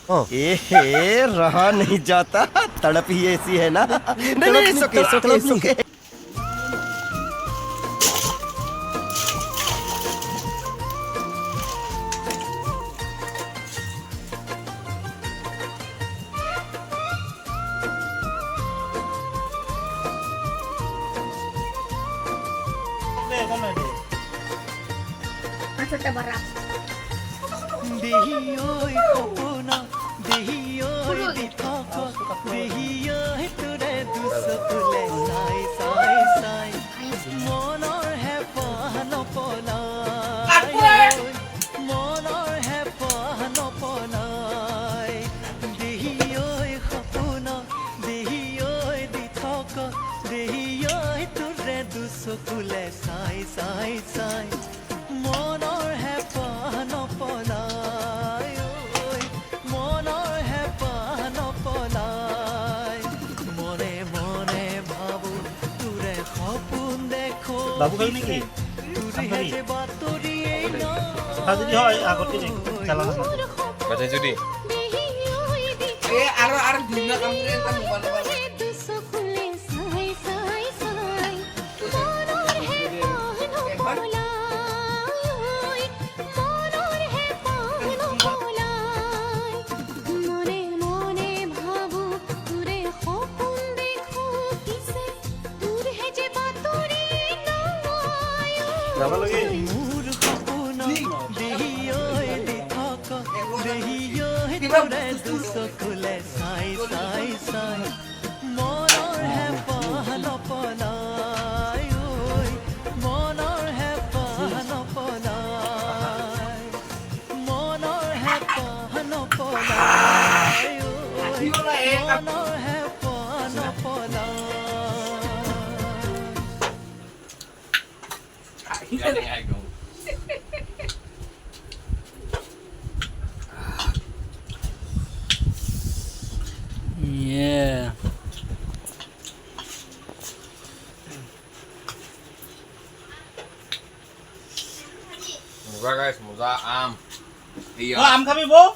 रहा नहीं जाता, तड़प ही ऐसी है ना। नहीं, it's okay. ছোট্ট বড় দেহিয়ই সপনা দেহিয়ই দিঠক দেহিয়ই তোৰে দুচকুলে চাই চাই চাই মনৰ হেঁপাহ নপলাই মনৰ হেঁপাহ নপলাই দেহিয়ই সপনা দেহিয়ই দিঠক দেহিয়ই তোৰে দুচকুলে চাই চাই চাই মনৰ হেঁপাহ নপলাই মনৰ হেঁপাহ নপলাই মনে মনে ভাবো তোৰে সপোন দেখো বাবু খালি নেকি তোৰে যে বাতৰিয়েই যদি হয় আগতে চালান বাজে যদি আৰ দুই না কাম কৰে একটা মোবাইল যাবা লাগে মোৰ সপোন দেহিয়ই দিঠক দেহিয়ই তোৰে দুচকুলে চাই চাই চাই মনৰ হেঁপাহ নপলাই মনৰ হেঁপাহ নপলাই মনৰ হেঁপাহ নপলাই মনৰ হেঁপাহ নপলাই There I go. Yeah. Moza guys, moza am. Iya. আম খাবি বউ